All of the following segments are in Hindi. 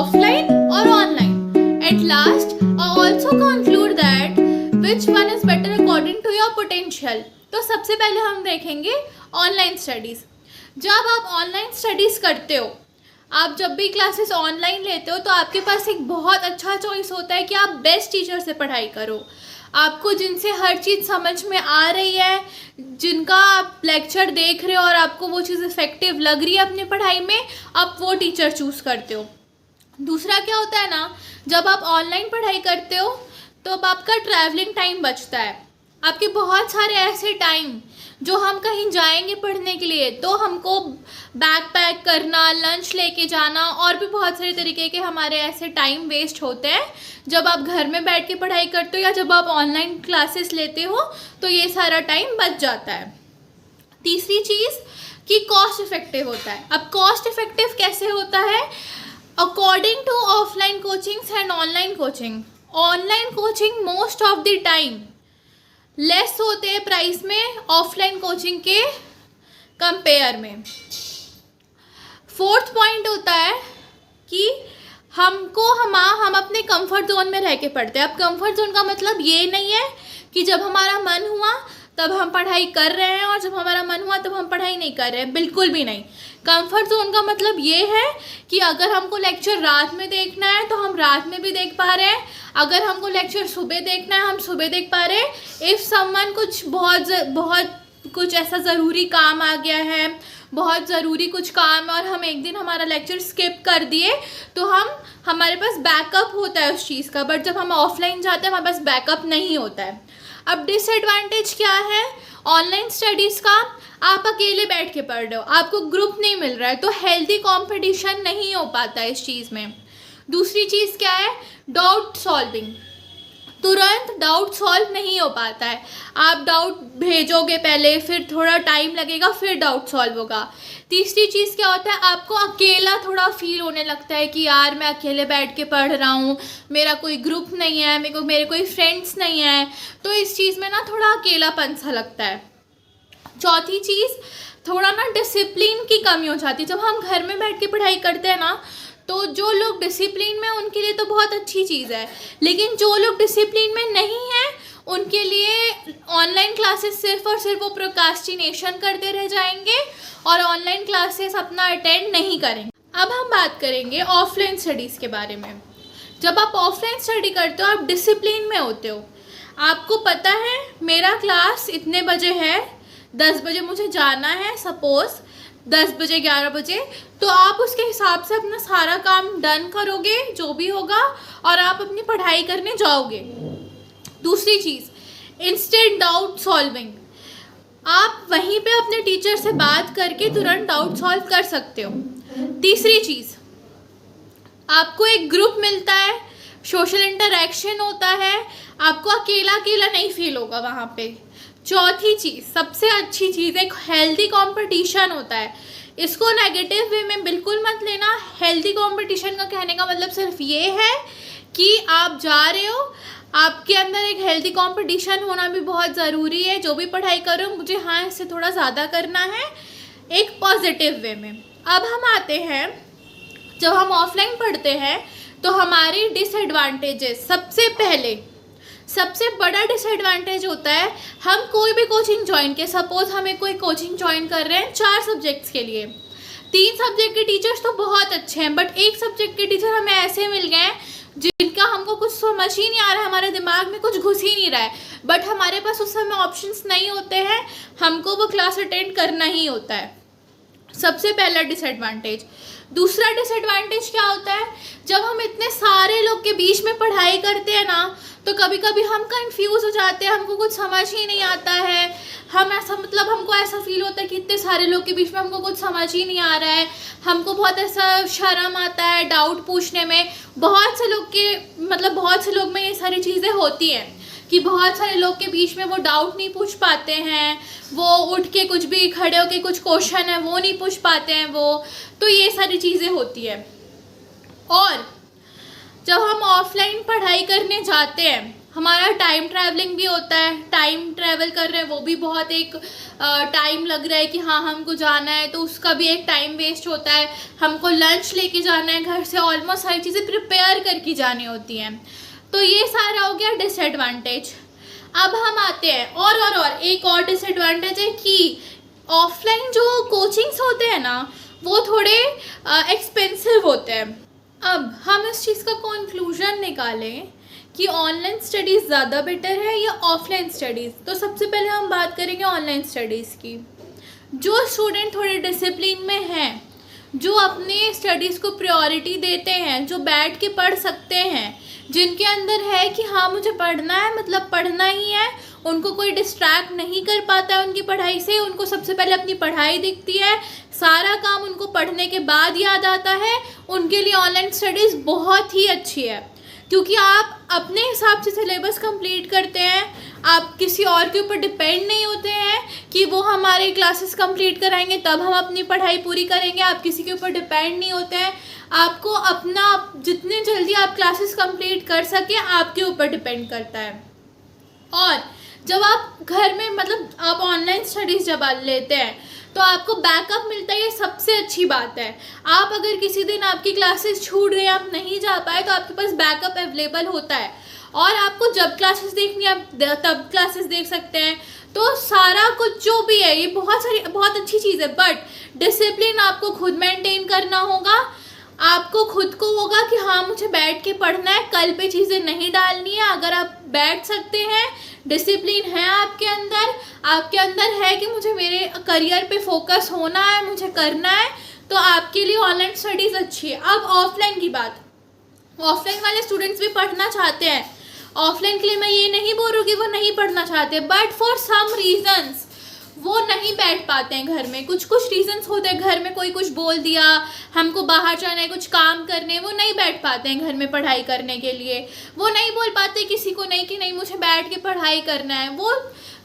offline or online. At last, I also conclude that which one is better according to your potential. तो सबसे पहले हम देखेंगे ऑनलाइन स्टडीज़। जब आप ऑनलाइन स्टडीज़ करते हो, आप जब भी क्लासेस ऑनलाइन लेते हो तो आपके पास एक बहुत अच्छा चॉइस होता है कि आप बेस्ट टीचर से पढ़ाई करो। आपको जिनसे हर चीज़ समझ में आ रही है, जिनका आप लेक्चर देख रहे हो और आपको वो चीज़ इफ़ेक्टिव लग रही है अपनी पढ़ाई में, आप वो टीचर चूज़ करते हो। दूसरा क्या होता है ना, जब आप ऑनलाइन पढ़ाई करते हो तो अब आपका ट्रैवलिंग टाइम बचता है। आपके बहुत सारे ऐसे टाइम जो हम कहीं जाएंगे पढ़ने के लिए तो हमको बैग पैक करना, लंच लेके जाना और भी बहुत सारे तरीके के हमारे ऐसे टाइम वेस्ट होते हैं। जब आप घर में बैठ के पढ़ाई करते हो या जब आप ऑनलाइन क्लासेस लेते हो तो ये सारा टाइम बच जाता है। तीसरी चीज़ कि कॉस्ट इफेक्टिव होता है। अब कॉस्ट इफेक्टिव कैसे होता है? According to offline coachings and online coaching, online coaching most of the time less होते हैं प्राइस में ऑफलाइन कोचिंग के कंपेयर में। फोर्थ पॉइंट होता है कि हम अपने कंफर्ट जोन में रह के पढ़ते हैं। अब कंफर्ट जोन का मतलब ये नहीं है कि जब हमारा मन हुआ तब हम पढ़ाई कर रहे हैं और जब हमारा मन हुआ तब हम पढ़ाई नहीं कर रहे हैं, बिल्कुल भी नहीं। कंफर्ट जोन का मतलब ये है कि अगर हमको लेक्चर रात में देखना है तो हम रात में भी देख पा रहे हैं, अगर हमको लेक्चर सुबह देखना है हम सुबह देख पा रहे हैं। इफ़ समवन कुछ बहुत कुछ ऐसा ज़रूरी काम आ गया है, बहुत ज़रूरी कुछ काम है और हम एक दिन हमारा लेक्चर स्किप कर दिए तो हमारे पास बैकअप होता है उस चीज़ का। बट जब हम ऑफलाइन जाते हैं हमारे पास बैकअप नहीं होता है। अब डिसएडवांटेज क्या है ऑनलाइन स्टडीज़ का? आप अकेले बैठ के पढ़ रहे हो, आपको ग्रुप नहीं मिल रहा है, तो हेल्दी कंपटीशन नहीं हो पाता है इस चीज़ में। दूसरी चीज़ क्या है? Doubt solving. तुरंत डाउट सॉल्व नहीं हो पाता है। आप डाउट भेजोगे पहले, फिर थोड़ा टाइम लगेगा, फिर डाउट सॉल्व होगा। तीसरी चीज़ क्या होता है? आपको अकेला थोड़ा फील होने लगता है कि यार मैं अकेले बैठ के पढ़ रहा हूँ, मेरा कोई ग्रुप नहीं है, मेरे कोई फ्रेंड्स नहीं है, तो इस चीज़ में ना थोड़ा अकेलापन सा लगता है। चौथी चीज़, थोड़ा ना डिसिप्लिन की कमी हो जाती है। जब हम घर में बैठ के पढ़ाई करते हैं ना तो जो लोग डिसिप्लिन में, उनके लिए तो बहुत अच्छी चीज़ है, लेकिन जो लोग डिसिप्लिन में नहीं हैं उनके लिए ऑनलाइन क्लासेस सिर्फ और सिर्फ वो प्रोक्रास्टिनेशन करते रह जाएंगे और ऑनलाइन क्लासेस अपना अटेंड नहीं करेंगे। अब हम बात करेंगे ऑफलाइन स्टडीज़ के बारे में। जब आप ऑफलाइन स्टडी करते हो आप डिसिप्लिन में होते हो। आपको पता है मेरा क्लास इतने बजे है, 10 बजे मुझे जाना है, सपोज़ 10 बजे 11 बजे, तो आप उसके हिसाब से अपना सारा काम डन करोगे जो भी होगा और आप अपनी पढ़ाई करने जाओगे। दूसरी चीज़, इंस्टेंट डाउट सॉल्विंग। आप वहीं पे अपने टीचर से बात करके तुरंत डाउट सॉल्व कर सकते हो। तीसरी चीज़, आपको एक ग्रुप मिलता है, सोशल इंटरेक्शन होता है, आपको अकेला अकेला नहीं फील होगा वहाँ पे। चौथी चीज़, सबसे अच्छी चीज़, एक हेल्दी कंपटीशन होता है। इसको नेगेटिव वे में बिल्कुल मत लेना। हेल्दी कंपटीशन का कहने का मतलब सिर्फ ये है कि आप जा रहे हो, आपके अंदर एक हेल्दी कंपटीशन होना भी बहुत ज़रूरी है। जो भी पढ़ाई करो मुझे हाँ इससे थोड़ा ज़्यादा करना है, एक पॉजिटिव वे में। अब हम आते हैं, जब हम ऑफलाइन पढ़ते हैं तो हमारी डिसएडवांटेजेस, सबसे बड़ा डिसएडवांटेज होता है हम कोई भी कोचिंग ज्वाइन के, सपोज हमें कोई कोचिंग ज्वाइन कर रहे हैं 4 सब्जेक्ट्स के लिए। 3 सब्जेक्ट के टीचर्स तो बहुत अच्छे हैं, बट एक सब्जेक्ट के टीचर हमें ऐसे मिल गए हैं जिनका हमको कुछ समझ ही नहीं आ रहा है, हमारे दिमाग में कुछ घुस ही नहीं रहा है, बट हमारे पास उस समय ऑप्शंस नहीं होते हैं, हमको वो क्लास अटेंड करना ही होता है। सबसे पहला डिसएडवांटेज। दूसरा डिसएडवांटेज क्या होता है? जब हम इतने सारे लोग के बीच में पढ़ाई करते हैं ना तो कभी कभी हम कंफ्यूज हो जाते हैं, हमको कुछ समझ ही नहीं आता है। हमको ऐसा फील होता है कि इतने सारे लोग के बीच में हमको कुछ समझ ही नहीं आ रहा है, हमको बहुत ऐसा शर्म आता है डाउट पूछने में। बहुत से लोग में ये सारी चीज़ें होती हैं कि बहुत सारे लोग के बीच में वो डाउट नहीं पूछ पाते हैं, वो उठ के कुछ भी खड़े होके कुछ क्वेश्चन है वो नहीं पूछ पाते हैं वो, तो ये सारी चीज़ें होती है। और जब हम ऑफलाइन पढ़ाई करने जाते हैं हमारा टाइम ट्रैवलिंग भी होता है, टाइम ट्रैवल कर रहे हैं वो भी बहुत एक टाइम लग रहा है कि हाँ हमको जाना है, तो उसका भी एक टाइम वेस्ट होता है। हमको लंच लेके जाना है घर से, ऑलमोस्ट सारी चीज़ें प्रिपेयर करके जानी होती हैं। तो ये सारा हो गया डिसएडवांटेज। अब हम आते हैं और एक और डिसएडवांटेज है कि ऑफलाइन जो कोचिंग्स होते हैं ना वो थोड़े एक्सपेंसिव होते हैं। अब हम इस चीज़ का कंक्लूजन निकालें कि ऑनलाइन स्टडीज़ ज़्यादा बेटर है या ऑफलाइन स्टडीज़। तो सबसे पहले हम बात करेंगे ऑनलाइन स्टडीज़ की। जो स्टूडेंट थोड़े डिसिप्लिन में हैं, जो अपने स्टडीज़ को प्रायोरिटी देते हैं, जो बैठ के पढ़ सकते हैं, जिनके अंदर है कि हाँ मुझे पढ़ना है मतलब पढ़ना ही है, उनको कोई डिस्ट्रैक्ट नहीं कर पाता है उनकी पढ़ाई से, उनको सबसे पहले अपनी पढ़ाई दिखती है, सारा काम उनको पढ़ने के बाद याद आता है, उनके लिए ऑनलाइन स्टडीज़ बहुत ही अच्छी है। क्योंकि आप अपने हिसाब से सिलेबस कंप्लीट करते हैं, आप किसी और के ऊपर डिपेंड नहीं होते हैं कि वो हमारे क्लासेस कंप्लीट कराएंगे तब हम अपनी पढ़ाई पूरी करेंगे। आप किसी के ऊपर डिपेंड नहीं होते हैं, आपको अपना जितने जल्दी आप क्लासेस कंप्लीट कर सकें आपके ऊपर डिपेंड करता है। और जब आप घर में मतलब आप ऑनलाइन स्टडीज़ जब लेते हैं तो आपको बैकअप मिलता है, ये सबसे अच्छी बात है। आप अगर किसी दिन आपकी क्लासेस छूट गए, आप नहीं जा पाए, तो आपके पास बैकअप अवेलेबल होता है और आपको जब क्लासेस देखनी है आप तब क्लासेस देख सकते हैं। तो सारा कुछ जो भी है ये बहुत अच्छी चीज़ है। बट डिसिप्लिन आपको खुद मेंटेन करना होगा, आपको खुद को होगा कि हाँ मुझे बैठ के पढ़ना है, कल पे चीज़ें नहीं डालनी है। अगर आप बैठ सकते हैं, डिसिप्लिन है आपके अंदर है कि मुझे मेरे करियर पे फोकस होना है, मुझे करना है, तो आपके लिए ऑनलाइन स्टडीज़ अच्छी है। अब ऑफलाइन की बात, ऑफलाइन वाले स्टूडेंट्स भी पढ़ना चाहते हैं। ऑफलाइन के लिए मैं ये नहीं बोल रही हूँ कि वो नहीं पढ़ना चाहते, बट फॉर सम रीजंस वो नहीं बैठ पाते हैं घर में। कुछ रीजंस होते हैं, घर में कोई कुछ बोल दिया, हमको बाहर जाना है, कुछ काम करने, वो नहीं बैठ पाते हैं घर में पढ़ाई करने के लिए। वो नहीं बोल पाते किसी को नहीं कि नहीं मुझे बैठ के पढ़ाई करना है। वो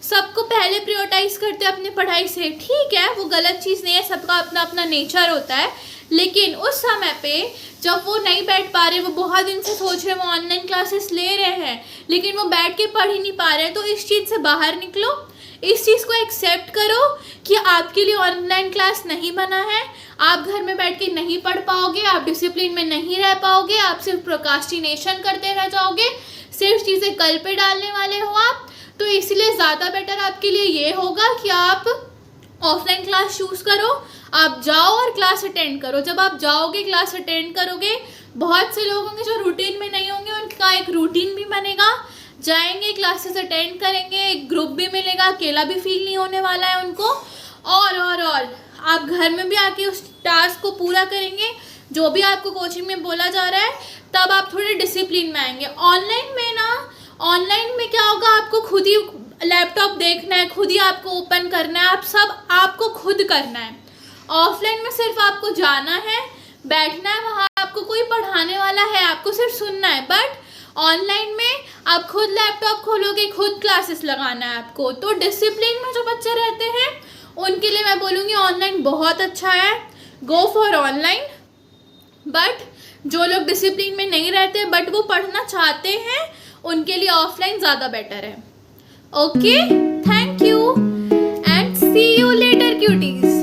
सबको पहले प्रायोरिटाइज करते हैं अपनी पढ़ाई से। ठीक है, वो गलत चीज़ नहीं है, सबका अपना अपना नेचर होता है। लेकिन उस समय पे जब वो नहीं बैठ पा रहे, वो बहुत दिन से सोच रहे, वो ऑनलाइन क्लासेस ले रहे हैं लेकिन वो बैठ के पढ़ ही नहीं पा रहे, तो इस चीज़ से बाहर निकलो। इस चीज़ को एक्सेप्ट करो कि आपके लिए ऑनलाइन क्लास नहीं बना है, आप घर में बैठ के नहीं पढ़ पाओगे, आप डिसिप्लिन में नहीं रह पाओगे, आप सिर्फ प्रोक्रास्टिनेशन करते रह जाओगे, सिर्फ चीज़ें कल पे डालने वाले हो आप। तो इसलिए ज़्यादा बेटर आपके लिए ये होगा कि आप ऑफलाइन क्लास चूज़ करो, आप जाओ और क्लास अटेंड करो। जब आप जाओगे क्लास अटेंड करोगे, बहुत से लोग होंगे जो रूटीन में नहीं होंगे, उनका एक रूटीन भी बनेगा, जाएंगे क्लासेस अटेंड करेंगे, एक ग्रुप भी मिलेगा, अकेला भी फील नहीं होने वाला है उनको। और आप घर में भी आके उस टास्क को पूरा करेंगे जो भी आपको कोचिंग में बोला जा रहा है, तब आप थोड़े डिसिप्लिन में आएंगे। ऑनलाइन में क्या होगा, आपको खुद ही लैपटॉप देखना है, खुद ही आपको ओपन करना है, आपको खुद करना है। ऑफलाइन में सिर्फ आपको जाना है, बैठना है, वहाँ आपको कोई पढ़ाने वाला है, आपको सिर्फ सुनना है। बट ऑनलाइन में आप खुद लैपटॉप खोलोगे, खुद क्लासेस लगाना है आपको। तो डिसिप्लिन में जो बच्चे रहते हैं उनके लिए मैं बोलूँगी ऑनलाइन बहुत अच्छा है, गो फॉर ऑनलाइन। बट जो लोग डिसिप्लिन में नहीं रहते बट वो पढ़ना चाहते हैं, उनके लिए ऑफलाइन ज़्यादा बेटर है। Okay, thank you and see you later cuties.